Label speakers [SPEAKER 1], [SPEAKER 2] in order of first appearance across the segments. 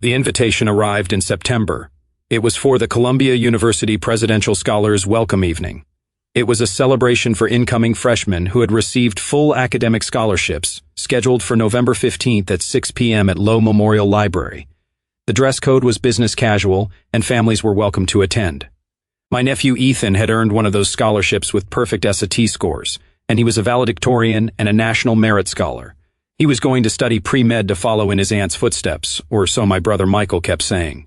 [SPEAKER 1] The invitation arrived in September. It was for the Columbia University Presidential Scholars Welcome Evening. It was a celebration for incoming freshmen who had received full academic scholarships, scheduled for November 15th at 6 p.m. at Lowe Memorial Library. The dress code was business casual, and families were welcome to attend. My nephew Ethan had earned one of those scholarships with perfect SAT scores, and he was a valedictorian and a National Merit Scholar. He was going to study pre-med to follow in his aunt's footsteps, or so my brother Michael kept saying.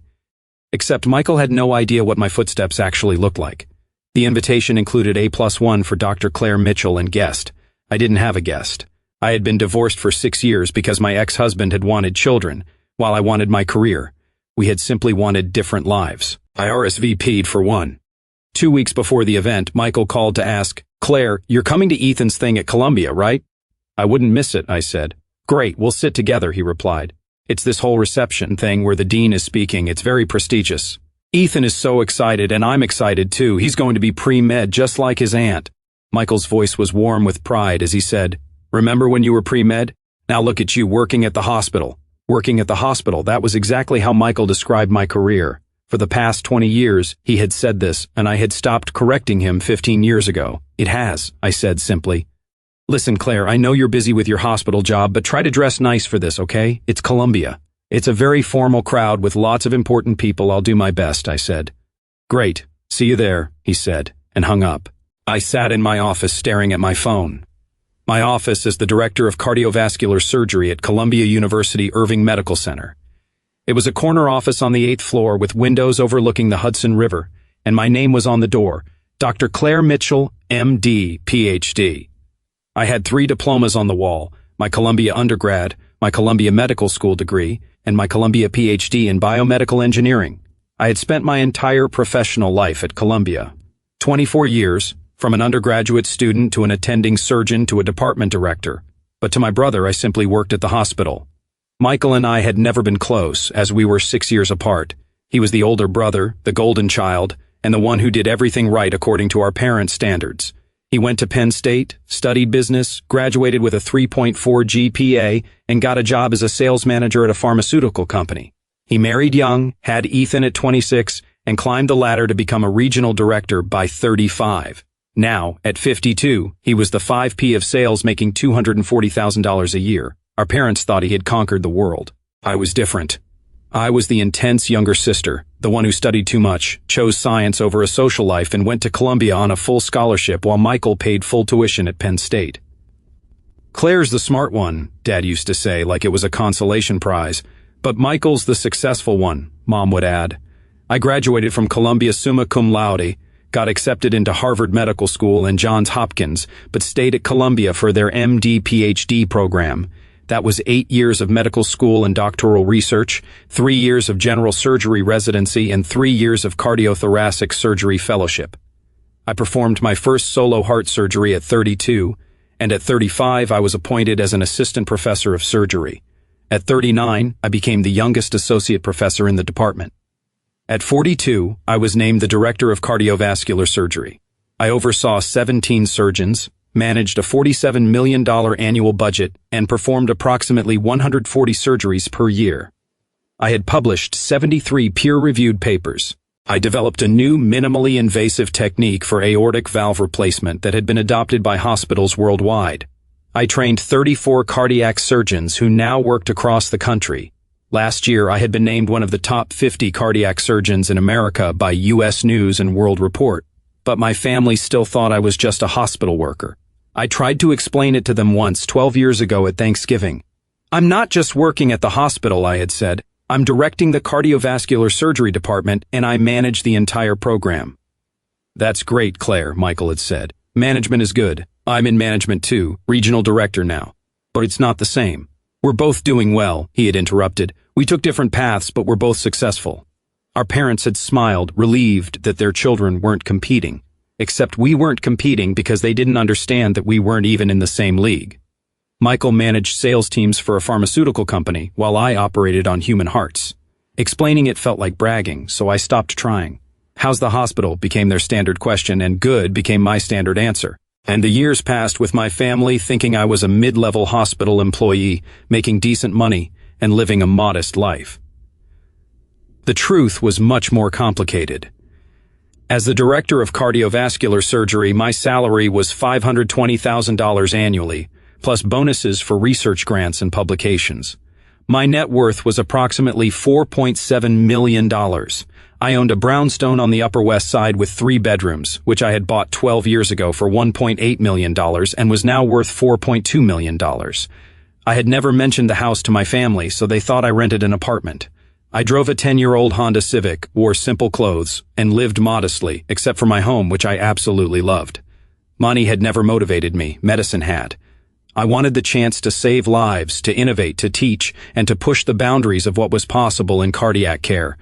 [SPEAKER 1] Except Michael had no idea what my footsteps actually looked like. The invitation included A+1 for Dr. Claire Mitchell and guest. I didn't have a guest. I had been divorced for 6 years because my ex-husband had wanted children, while I wanted my career. We had simply wanted different lives. I RSVP'd for one. 2 weeks before the event, Michael called to ask, "Claire, you're coming to Ethan's thing at Columbia, right?" "I wouldn't miss it," I said. "Great, we'll sit together," he replied. "It's this whole reception thing where the dean is speaking. It's very prestigious. Ethan is so excited, and I'm excited too. He's going to be pre-med just like his aunt." Michael's voice was warm with pride as he said, "Remember when you were pre-med? Now look at you working at the hospital." Working at the hospital, that was exactly how Michael described my career. For the past 20 years, he had said this, and I had stopped correcting him 15 years ago. "It has," I said simply. "Listen, Claire, I know you're busy with your hospital job, but try to dress nice for this, okay? It's Columbia. It's a very formal crowd with lots of important people. I'll do my best," I said. "Great. See you there," he said, and hung up. I sat in my office staring at my phone. My office is the director of cardiovascular surgery at Columbia University Irving Medical Center. It was a corner office on the 8th floor with windows overlooking the Hudson River, and my name was on the door, Dr. Claire Mitchell, MD, PhD. I had 3 diplomas on the wall, my Columbia undergrad, my Columbia Medical School degree, and my Columbia PhD in biomedical engineering. I had spent my entire professional life at Columbia. 24 years, from an undergraduate student to an attending surgeon to a department director. But to my brother, I simply worked at the hospital. Michael and I had never been close, as we were 6 years apart. He was the older brother, the golden child, and the one who did everything right according to our parents' standards. He went to Penn State, studied business, graduated with a 3.4 GPA, and got a job as a sales manager at a pharmaceutical company. He married young, had Ethan at 26, and climbed the ladder to become a regional director by 35. Now, at 52, he was the 5P of sales, making $240,000 a year. Our parents thought he had conquered the world. I was different. I was the intense younger sister, the one who studied too much, chose science over a social life, and went to Columbia on a full scholarship while Michael paid full tuition at Penn State. "Claire's the smart one," Dad used to say, like it was a consolation prize. "But Michael's the successful one," Mom would add. I graduated from Columbia summa cum laude, got accepted into Harvard Medical School and Johns Hopkins, but stayed at Columbia for their MD PhD program. That was 8 years of medical school and doctoral research, 3 years of general surgery residency, and 3 years of cardiothoracic surgery fellowship. I performed my first solo heart surgery at 32, and at 35 I was appointed as an assistant professor of surgery. At 39, I became the youngest associate professor in the department. At 42, I was named the director of cardiovascular surgery. I oversaw 17 surgeons, managed a $47 million annual budget, and performed approximately 140 surgeries per year. I had published 73 peer-reviewed papers. I developed a new minimally invasive technique for aortic valve replacement that had been adopted by hospitals worldwide. I trained 34 cardiac surgeons who now worked across the country. Last year, I had been named one of the top 50 cardiac surgeons in America by U.S. News and World Report. But my family still thought I was just a hospital worker. I tried to explain it to them once 12 years ago at Thanksgiving. "I'm not just working at the hospital," I had said. "I'm directing the cardiovascular surgery department, and I manage the entire program." "That's great, Claire," Michael had said. "Management is good. I'm in management too, regional director now. But it's not the same. We're both doing well," he had interrupted. "We took different paths, but we're both successful." Our parents had smiled, relieved that their children weren't competing. Except we weren't competing because they didn't understand that we weren't even in the same league. Michael managed sales teams for a pharmaceutical company, while I operated on human hearts. Explaining it felt like bragging, so I stopped trying. "How's the hospital?" became their standard question, and "good" became my standard answer. And the years passed with my family thinking I was a mid-level hospital employee, making decent money, and living a modest life. The truth was much more complicated. As the director of cardiovascular surgery, my salary was $520,000 annually, plus bonuses for research grants and publications. My net worth was approximately $4.7 million. I owned a brownstone on the Upper West Side with 3 bedrooms, which I had bought 12 years ago for $1.8 million and was now worth $4.2 million. I had never mentioned the house to my family, so they thought I rented an apartment. I drove a 10-year-old Honda Civic, wore simple clothes, and lived modestly, except for my home, which I absolutely loved. Money had never motivated me, medicine had. I wanted the chance to save lives, to innovate, to teach, and to push the boundaries of what was possible in cardiac care.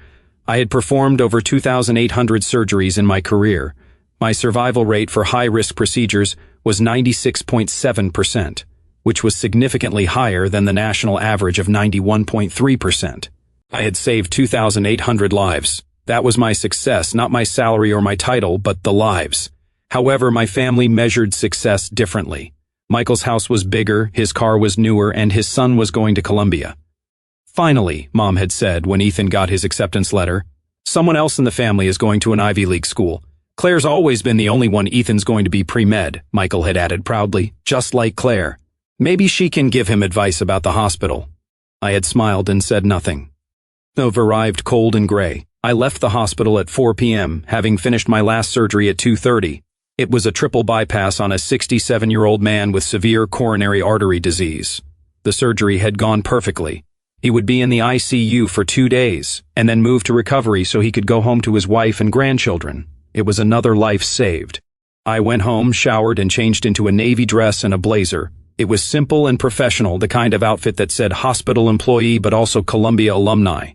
[SPEAKER 1] I had performed over 2,800 surgeries in my career. My survival rate for high-risk procedures was 96.7%, which was significantly higher than the national average of 91.3%. I had saved 2,800 lives. That was my success, not my salary or my title, but the lives. However, my family measured success differently. Michael's house was bigger, his car was newer, and his son was going to Columbia. Finally, Mom had said when Ethan got his acceptance letter, someone else in the family is going to an Ivy League school. Claire's always been the only one. Ethan's going to be pre-med, Michael had added proudly, just like Claire. Maybe she can give him advice about the hospital. I had smiled and said nothing. Nova arrived cold and gray. I left the hospital at 4 p.m., having finished my last surgery at 2:30. It was a triple bypass on a 67-year-old man with severe coronary artery disease. The surgery had gone perfectly. He would be in the ICU for 2 days, and then move to recovery so he could go home to his wife and grandchildren. It was another life saved. I went home, showered, and changed into a navy dress and a blazer. It was simple and professional, the kind of outfit that said hospital employee but also Columbia alumni.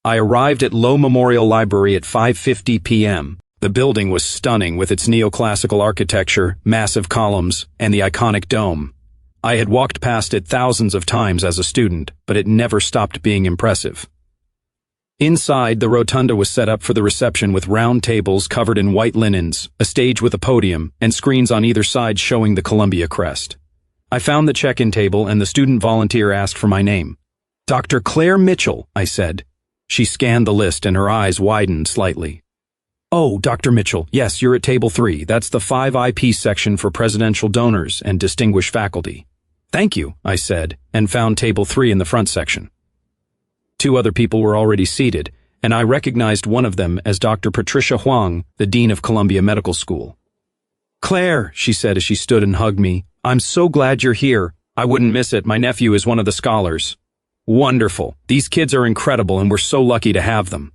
[SPEAKER 1] I arrived at Low Memorial Library at 5:50 p.m. The building was stunning with its neoclassical architecture, massive columns, and the iconic dome. I had walked past it thousands of times as a student, but it never stopped being impressive. Inside, the rotunda was set up for the reception with round tables covered in white linens, a stage with a podium, and screens on either side showing the Columbia crest. I found the check-in table and the student volunteer asked for my name. "Dr. Claire Mitchell," I said. She scanned the list and her eyes widened slightly. "Oh, Dr. Mitchell, yes, you're at table 3. That's the 5 IP section for presidential donors and distinguished faculty." "Thank you," I said, and found table 3 in the front section. 2 other people were already seated, and I recognized one of them as Dr. Patricia Huang, the Dean of Columbia Medical School. "Claire," she said as she stood and hugged me, "I'm so glad you're here. I wouldn't miss it. My nephew is one of the scholars." "Wonderful. These kids are incredible and we're so lucky to have them."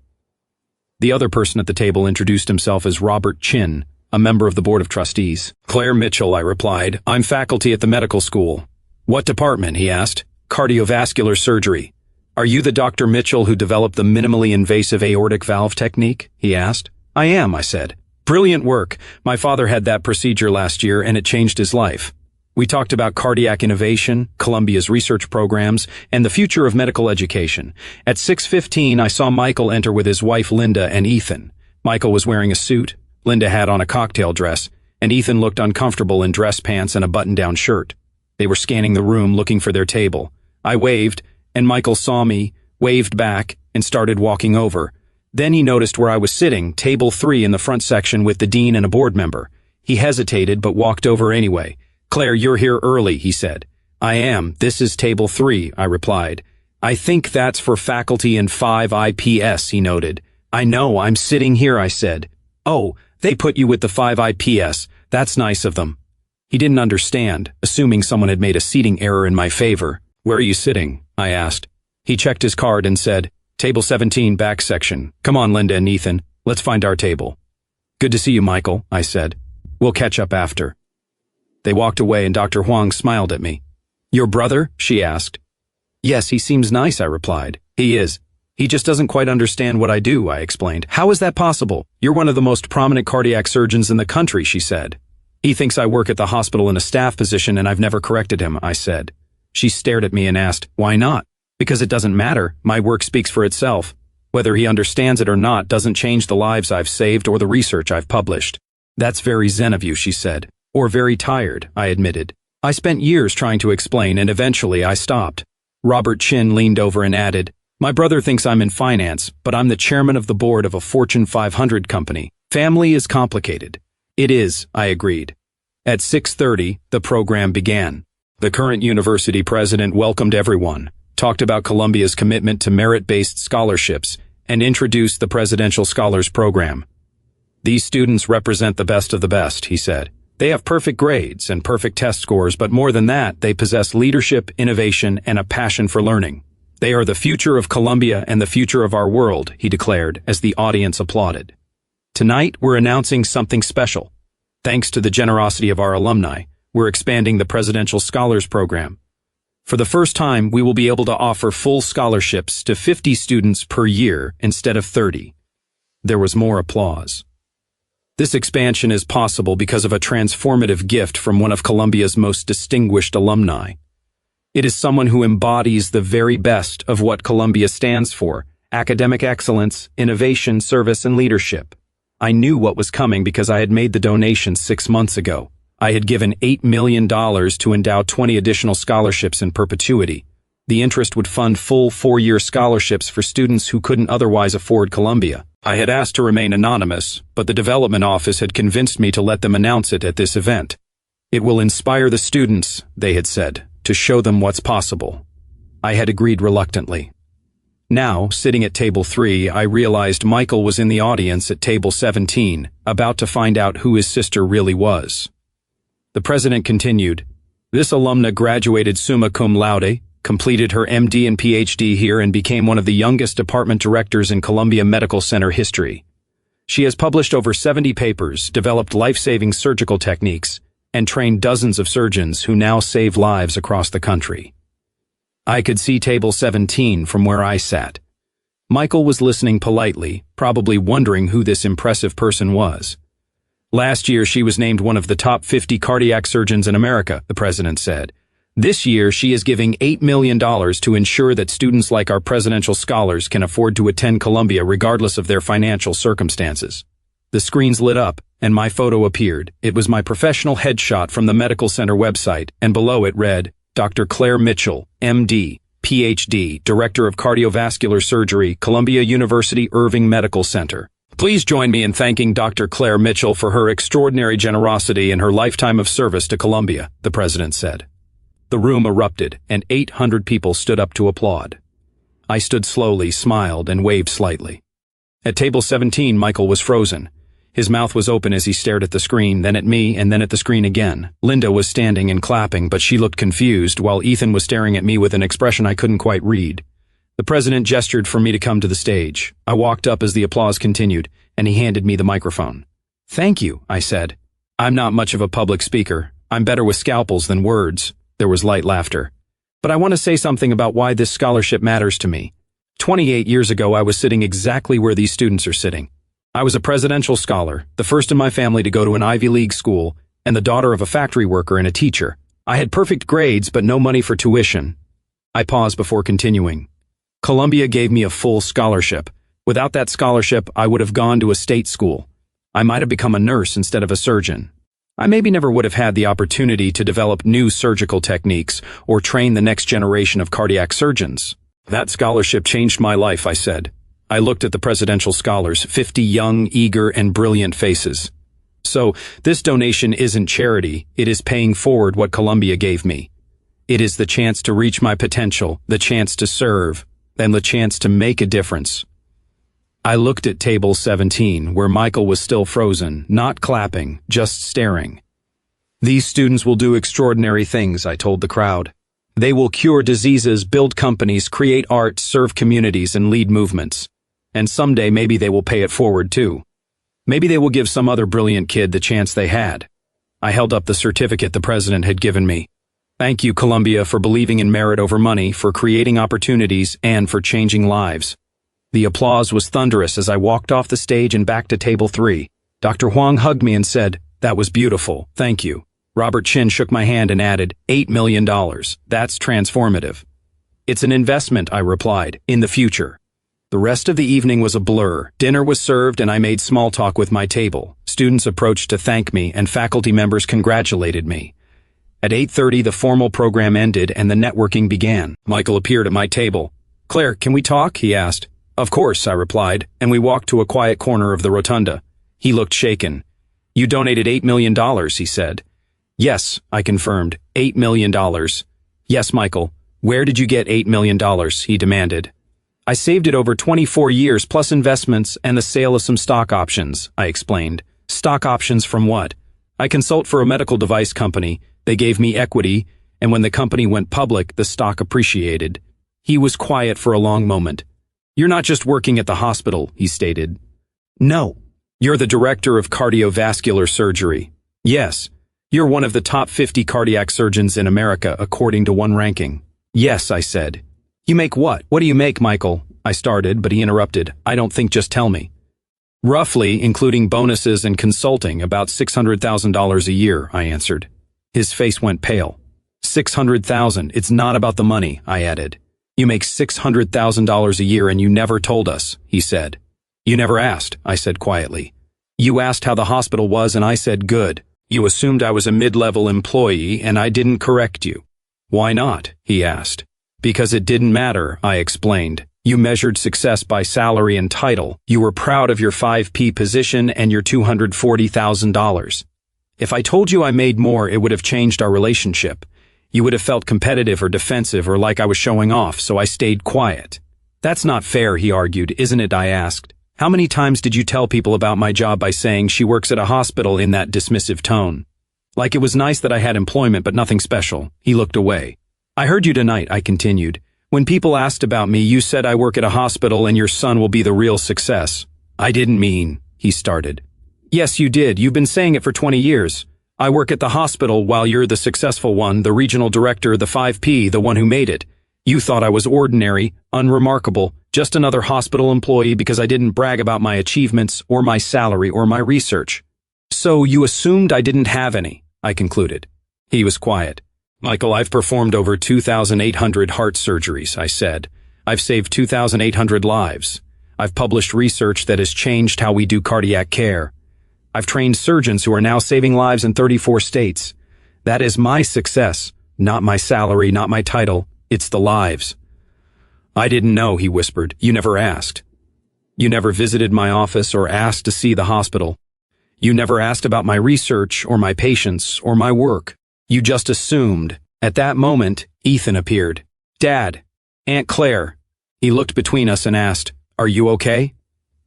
[SPEAKER 1] The other person at the table introduced himself as Robert Chin, a member of the Board of Trustees. "Claire Mitchell," I replied. "I'm faculty at the medical school." "What department?" he asked. "Cardiovascular surgery." "Are you the Dr. Mitchell who developed the minimally invasive aortic valve technique?" he asked. "I am," I said. "Brilliant work. My father had that procedure last year and it changed his life." We talked about cardiac innovation, Columbia's research programs, and the future of medical education. At 6:15, I saw Michael enter with his wife Linda and Ethan. Michael was wearing a suit, Linda had on a cocktail dress, and Ethan looked uncomfortable in dress pants and a button-down shirt. They were scanning the room looking for their table. I waved, and Michael saw me, waved back, and started walking over. Then he noticed where I was sitting, table 3 in the front section with the dean and a board member. He hesitated but walked over anyway. "Claire, you're here early," he said. "I am. This is table 3, I replied. "I think that's for faculty in 5 IPS, he noted. "I know, I'm sitting here," I said. "Oh, they put you with the 5 IPS. That's nice of them." He didn't understand, assuming someone had made a seating error in my favor. "Where are you sitting?" I asked. He checked his card and said, "Table 17, back section. Come on, Linda and Ethan. Let's find our table." "Good to see you, Michael," I said. "We'll catch up after." They walked away and Dr. Huang smiled at me. "Your brother?" she asked. "Yes, he seems nice," I replied. "He is. He just doesn't quite understand what I do," I explained. "How is that possible? You're one of the most prominent cardiac surgeons in the country," she said. "He thinks I work at the hospital in a staff position and I've never corrected him," I said. She stared at me and asked, "Why not?" "Because it doesn't matter. My work speaks for itself. Whether he understands it or not doesn't change the lives I've saved or the research I've published." "That's very zen of you," she said. "Or very tired," I admitted. I spent years trying to explain and eventually I stopped. Robert Chin leaned over and added, My brother thinks I'm in finance, but I'm the chairman of the board of a Fortune 500 company. Family is complicated. It is, I agreed. At 6:30, the program began. The current university president welcomed everyone, talked about Columbia's commitment to merit-based scholarships, and introduced the Presidential Scholars Program. These students represent the best of the best, he said. They have perfect grades and perfect test scores, but more than that, they possess leadership, innovation, and a passion for learning. They are the future of Columbia and the future of our world, he declared as the audience applauded. Tonight, we're announcing something special. Thanks to the generosity of our alumni, we're expanding the Presidential Scholars Program. For the first time, we will be able to offer full scholarships to 50 students per year instead of 30. There was more applause. This expansion is possible because of a transformative gift from one of Columbia's most distinguished alumni. It is someone who embodies the very best of what Columbia stands for: academic excellence, innovation, service, and leadership. I knew what was coming because I had made the donation 6 months ago. I had given $8 million to endow 20 additional scholarships in perpetuity. The interest would fund full 4-year scholarships for students who couldn't otherwise afford Columbia. I had asked to remain anonymous, but the development office had convinced me to let them announce it at this event. It will inspire the students, they had said, to show them what's possible. I had agreed reluctantly. Now, sitting at table 3, I realized Michael was in the audience at table 17, about to find out who his sister really was. The president continued, "This alumna graduated summa cum laude, completed her MD and PhD here, and became one of the youngest department directors in Columbia Medical Center history. She has published over 70 papers, developed life-saving surgical techniques, and trained dozens of surgeons who now save lives across the country." I could see table 17 from where I sat. Michael was listening politely, probably wondering who this impressive person was. "Last year she was named one of the top 50 cardiac surgeons in America," the president said. "This year she is giving $8 million to ensure that students like our presidential scholars can afford to attend Columbia regardless of their financial circumstances." The screens lit up, and my photo appeared. It was my professional headshot from the medical center website, and below it read, "Dr. Claire Mitchell, MD, PhD, Director of Cardiovascular Surgery, Columbia University Irving Medical Center. Please join me in thanking Dr. Claire Mitchell for her extraordinary generosity and her lifetime of service to Columbia," the president said. The room erupted, and 800 people stood up to applaud. I stood slowly, smiled, and waved slightly. At table 17, Michael was frozen. His mouth was open as he stared at the screen, then at me, and then at the screen again. Linda was standing and clapping, but she looked confused, while Ethan was staring at me with an expression I couldn't quite read. The president gestured for me to come to the stage. I walked up as the applause continued, and he handed me the microphone. "Thank you," I said. "I'm not much of a public speaker. I'm better with scalpels than words." There was light laughter. "But I want to say something about why this scholarship matters to me. 28 years ago, I was sitting exactly where these students are sitting. I was a presidential scholar, the first in my family to go to an Ivy League school, and the daughter of a factory worker and a teacher. I had perfect grades, but no money for tuition." I paused before continuing. "Columbia gave me a full scholarship. Without that scholarship, I would have gone to a state school. I might have become a nurse instead of a surgeon. I maybe never would have had the opportunity to develop new surgical techniques or train the next generation of cardiac surgeons. That scholarship changed my life," I said. I looked at the presidential scholars, 50 young, eager, and brilliant faces. "So, this donation isn't charity, it is paying forward what Columbia gave me. It is the chance to reach my potential, the chance to serve, and the chance to make a difference." I looked at table 17, where Michael was still frozen, not clapping, just staring. "These students will do extraordinary things," I told the crowd. "They will cure diseases, build companies, create art, serve communities, and lead movements. And someday maybe they will pay it forward too. Maybe they will give some other brilliant kid the chance they had." I held up the certificate the president had given me. "Thank you, Columbia, for believing in merit over money, for creating opportunities, and for changing lives." The applause was thunderous as I walked off the stage and back to table 3. Dr. Huang hugged me and said, "That was beautiful, thank you." Robert Chin shook my hand and added, $8 million. That's transformative. "It's an investment," I replied, "in the future." The rest of the evening was a blur. Dinner was served and I made small talk with my table. Students approached to thank me and faculty members congratulated me. At 8:30, the formal program ended and the networking began. Michael appeared at my table. "Claire, can we talk?" he asked. "Of course," I replied, and we walked to a quiet corner of the rotunda. He looked shaken. "You donated $8 million, he said. "Yes," I confirmed, $8 million. "Yes, Michael. Where did you get $8 million, he demanded. "I saved it over 24 years plus investments and the sale of some stock options," I explained. "Stock options from what?" "I consult for a medical device company. They gave me equity, and when the company went public, the stock appreciated." He was quiet for a long moment. "You're not just working at the hospital," he stated. "No." "You're the director of cardiovascular surgery." "Yes." "You're one of the top 50 cardiac surgeons in America, according to one ranking." "Yes," I said. "You make what? What do you make, Michael?" I started, but he interrupted. "I don't think, just tell me." "Roughly, including bonuses and consulting, about $600,000 a year," I answered. His face went pale. "600,000, it's not about the money," I added. "You make $600,000 a year and you never told us," he said. "You never asked," I said quietly. "You asked how the hospital was and I said good. You assumed I was a mid-level employee and I didn't correct you." "Why not?" he asked. "Because it didn't matter," I explained. "You measured success by salary and title. You were proud of your 5P position and your $240,000. If I told you I made more, it would have changed our relationship. You would have felt competitive or defensive or like I was showing off, so I stayed quiet." "That's not fair," he argued, "isn't it?" I asked. "How many times did you tell people about my job by saying she works at a hospital in that dismissive tone? Like it was nice that I had employment, but nothing special." He looked away. "I heard you tonight," I continued. "When people asked about me, you said I work at a hospital and your son will be the real success." "I didn't mean," he started. "Yes, you did. You've been saying it for 20 years. I work at the hospital while you're the successful one, the regional director, the 5P, the one who made it. You thought I was ordinary, unremarkable, just another hospital employee because I didn't brag about my achievements or my salary or my research. So you assumed I didn't have any," I concluded. He was quiet. "Michael, I've performed over 2,800 heart surgeries," I said. "I've saved 2,800 lives. I've published research that has changed how we do cardiac care. I've trained surgeons who are now saving lives in 34 states. That is my success, not my salary, not my title. It's the lives." "I didn't know," he whispered. "You never asked. You never visited my office or asked to see the hospital. You never asked about my research or my patients or my work. You just assumed." At that moment, Ethan appeared. "Dad, Aunt Claire." He looked between us and asked, "Are you okay?"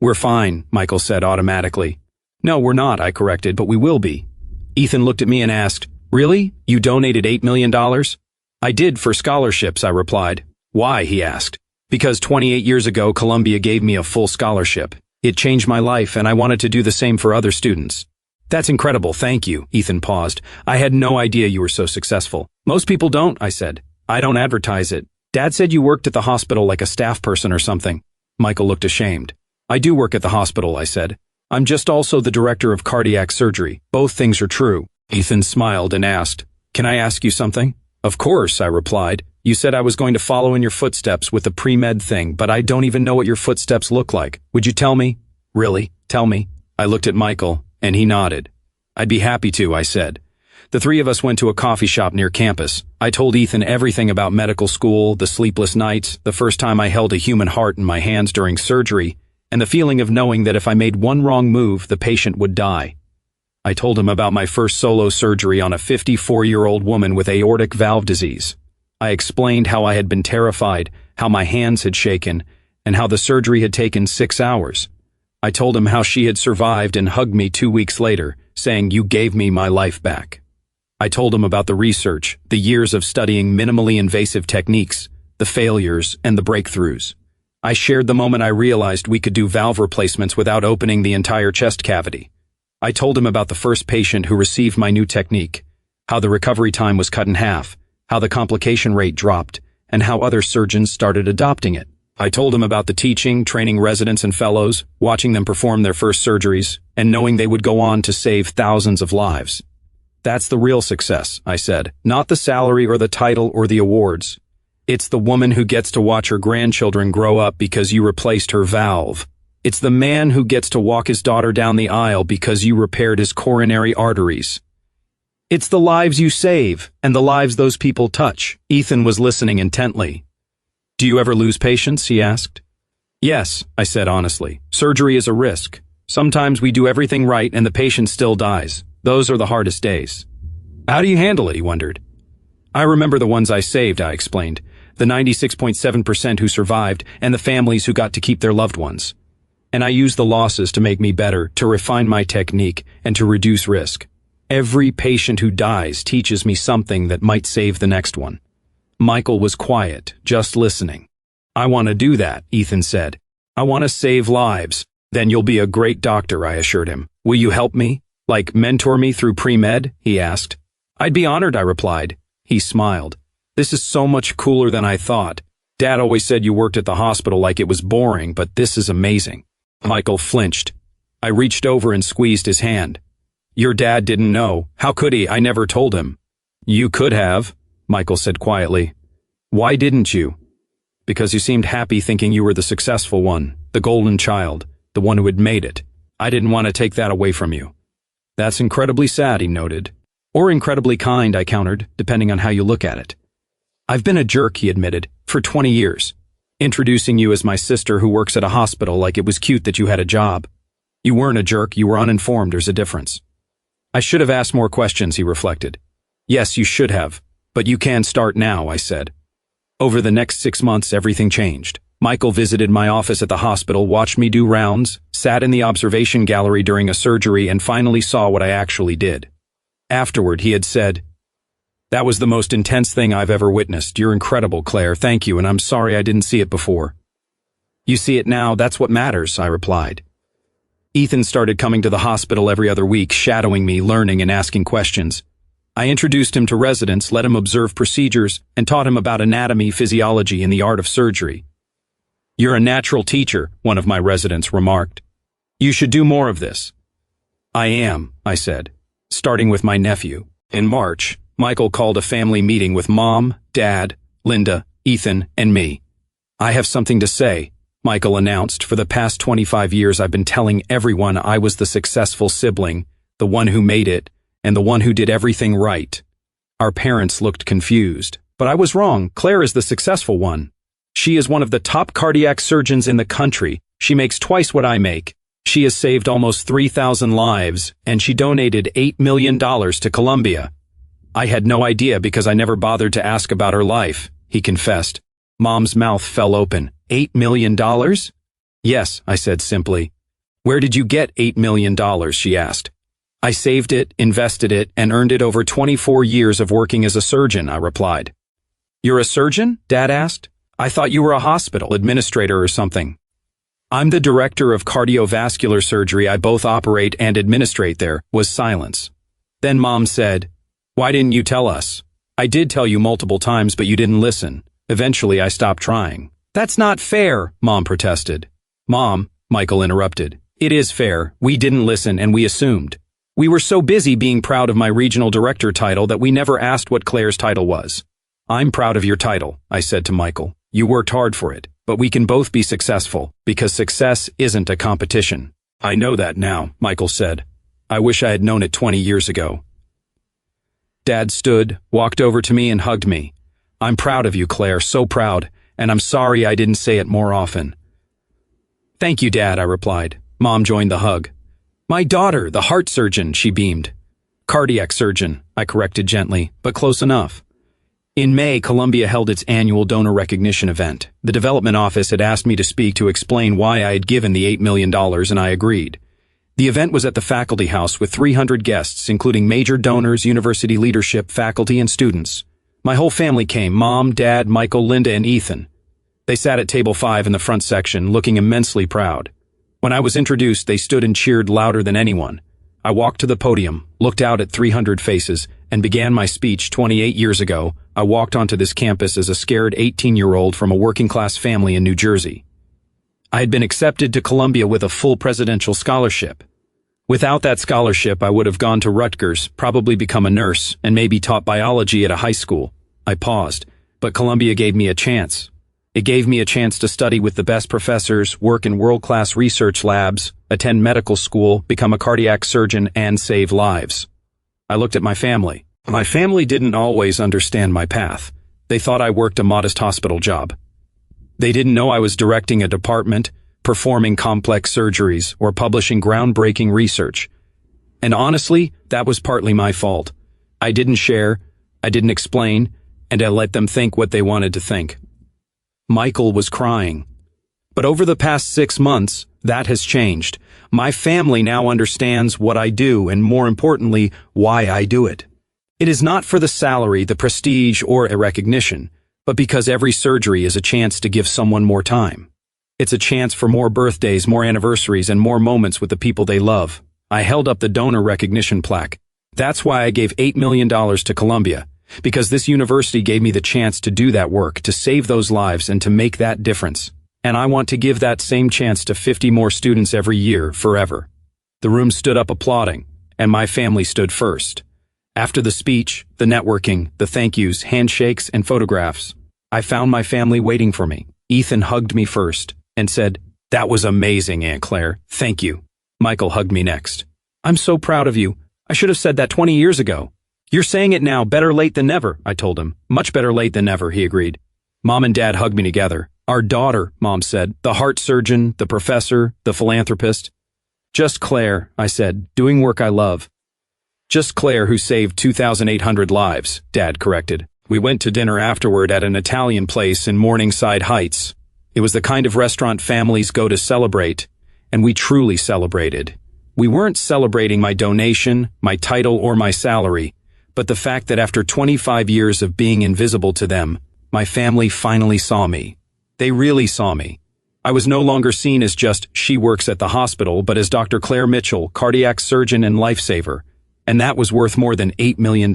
[SPEAKER 1] "We're fine," Michael said automatically. "No, we're not," I corrected, "but we will be." Ethan looked at me and asked, "Really? You donated $8 million? "I did, for scholarships," I replied. "Why?" he asked. "Because 28 years ago, Columbia gave me a full scholarship. It changed my life, and I wanted to do the same for other students." "That's incredible, thank you." Ethan paused. "I had no idea you were so successful." "Most people don't," I said. "I don't advertise it. Dad said you worked at the hospital like a staff person or something." Michael looked ashamed. "I do work at the hospital," I said. "I'm just also the director of cardiac surgery. Both things are true." Ethan smiled and asked, "Can I ask you something?" "Of course," I replied. "You said I was going to follow in your footsteps with the pre-med thing, but I don't even know what your footsteps look like. Would you tell me?" "Really? Tell me." I looked at Michael, and he nodded. "I'd be happy to," I said. The three of us went to a coffee shop near campus. I told Ethan everything about medical school, the sleepless nights, the first time I held a human heart in my hands during surgery, and the feeling of knowing that if I made one wrong move, the patient would die. I told him about my first solo surgery on a 54-year-old woman with aortic valve disease. I explained how I had been terrified, how my hands had shaken, and how the surgery had taken 6 hours. I told him how she had survived and hugged me 2 weeks later, saying, "You gave me my life back." I told him about the research, the years of studying minimally invasive techniques, the failures, and the breakthroughs. I shared the moment I realized we could do valve replacements without opening the entire chest cavity. I told him about the first patient who received my new technique, how the recovery time was cut in half, how the complication rate dropped, and how other surgeons started adopting it. I told him about the teaching, training residents and fellows, watching them perform their first surgeries, and knowing they would go on to save thousands of lives. "That's the real success," I said, "not the salary or the title or the awards. It's the woman who gets to watch her grandchildren grow up because you replaced her valve. It's the man who gets to walk his daughter down the aisle because you repaired his coronary arteries. It's the lives you save and the lives those people touch." Ethan was listening intently. Do you ever lose patience? He asked. Yes, I said honestly. Surgery is a risk. Sometimes we do everything right and the patient still dies. Those are the hardest days. How do you handle it? He wondered. I remember the ones I saved, I explained. The 96.7% who survived and the families who got to keep their loved ones. And I use the losses to make me better, to refine my technique, and to reduce risk. Every patient who dies teaches me something that might save the next one. Michael was quiet, just listening. I want to do that, Ethan said. I want to save lives. Then you'll be a great doctor, I assured him. Will you help me? Like mentor me through pre-med? He asked. I'd be honored, I replied. He smiled. This is so much cooler than I thought. Dad always said you worked at the hospital like it was boring, but this is amazing. Michael flinched. I reached over and squeezed his hand. Your dad didn't know. How could he? I never told him. You could have, Michael said quietly. Why didn't you? Because you seemed happy thinking you were the successful one, the golden child, the one who had made it. I didn't want to take that away from you. That's incredibly sad, he noted. Or incredibly kind, I countered, depending on how you look at it. I've been a jerk, he admitted, for 20 years. Introducing you as my sister who works at a hospital like it was cute that you had a job. You weren't a jerk, you were uninformed, there's a difference. I should have asked more questions, he reflected. Yes, you should have, but you can start now, I said. Over the next 6 months, everything changed. Michael visited my office at the hospital, watched me do rounds, sat in the observation gallery during a surgery, and finally saw what I actually did. Afterward, he had said, That was the most intense thing I've ever witnessed. You're incredible, Claire. Thank you, and I'm sorry I didn't see it before. You see it now, that's what matters, I replied. Ethan started coming to the hospital every other week, shadowing me, learning and asking questions. I introduced him to residents, let him observe procedures, and taught him about anatomy, physiology, and the art of surgery. You're a natural teacher, one of my residents remarked. You should do more of this. I am, I said, starting with my nephew. In March, Michael called a family meeting with Mom, Dad, Linda, Ethan, and me. I have something to say, Michael announced. For the past 25 years, I've been telling everyone I was the successful sibling, the one who made it, and the one who did everything right. Our parents looked confused, but I was wrong. Claire is the successful one. She is one of the top cardiac surgeons in the country. She makes twice what I make. She has saved almost 3,000 lives, and she donated $8 million to Colombia. I had no idea because I never bothered to ask about her life, he confessed. Mom's mouth fell open. $8 million? Yes, I said simply. Where did you get $8 million? She asked. I saved it, invested it, and earned it over 24 years of working as a surgeon, I replied. You're a surgeon? Dad asked. I thought you were a hospital administrator or something. I'm the director of cardiovascular surgery. I both operate and administrate there, was silence. Then Mom said, Why didn't you tell us? I did tell you multiple times, but you didn't listen. Eventually, I stopped trying. That's not fair, Mom protested. Mom, Michael interrupted. It is fair. We didn't listen and we assumed. We were so busy being proud of my regional director title that we never asked what Claire's title was. I'm proud of your title, I said to Michael. You worked hard for it, but we can both be successful, because success isn't a competition. I know that now, Michael said. I wish I had known it 20 years ago. Dad stood, walked over to me and hugged me. I'm proud of you, Claire, so proud, and I'm sorry I didn't say it more often. Thank you, Dad, I replied. Mom joined the hug. My daughter, the heart surgeon, she beamed. Cardiac surgeon, I corrected gently, but close enough. In May, Columbia held its annual donor recognition event. The development office had asked me to speak to explain why I had given the $8 million, and I agreed. The event was at the faculty house with 300 guests, including major donors, university leadership, faculty, and students. My whole family came, Mom, Dad, Michael, Linda, and Ethan. They sat at table 5 in the front section, looking immensely proud. When I was introduced, they stood and cheered louder than anyone. I walked to the podium, looked out at 300 faces, and began my speech. 28 years ago, I walked onto this campus as a scared 18-year-old from a working-class family in New Jersey. I had been accepted to Columbia with a full presidential scholarship. Without that scholarship, I would have gone to Rutgers, probably become a nurse, and maybe taught biology at a high school. I paused, but Columbia gave me a chance. It gave me a chance to study with the best professors, work in world-class research labs, attend medical school, become a cardiac surgeon, and save lives. I looked at my family. My family didn't always understand my path. They thought I worked a modest hospital job. They didn't know I was directing a department, performing complex surgeries, or publishing groundbreaking research. And honestly, that was partly my fault. I didn't share, I didn't explain, and I let them think what they wanted to think. Michael was crying. But over the past 6 months, that has changed. My family now understands what I do and, more importantly, why I do it. It is not for the salary, the prestige, or a recognition, but because every surgery is a chance to give someone more time. It's a chance for more birthdays, more anniversaries, and more moments with the people they love. I held up the donor recognition plaque. That's why I gave $8 million to Columbia, because this university gave me the chance to do that work, to save those lives, and to make that difference. And I want to give that same chance to 50 more students every year, forever. The room stood up applauding, and my family stood first. After the speech, the networking, the thank yous, handshakes, and photographs, I found my family waiting for me. Ethan hugged me first and said, "That was amazing, Aunt Claire. Thank you." Michael hugged me next. "I'm so proud of you. I should have said that 20 years ago." "You're saying it now, better late than never," I told him. "Much better late than never," he agreed. Mom and Dad hugged me together. "Our daughter," Mom said, "the heart surgeon, the professor, the philanthropist." "Just Claire," I said, "doing work I love." "Just Claire who saved 2,800 lives," Dad corrected. We went to dinner afterward at an Italian place in Morningside Heights. It was the kind of restaurant families go to celebrate, and we truly celebrated. We weren't celebrating my donation, my title, or my salary, but the fact that after 25 years of being invisible to them, my family finally saw me. They really saw me. I was no longer seen as just she works at the hospital, but as Dr. Claire Mitchell, cardiac surgeon and lifesaver, and that was worth more than $8 million.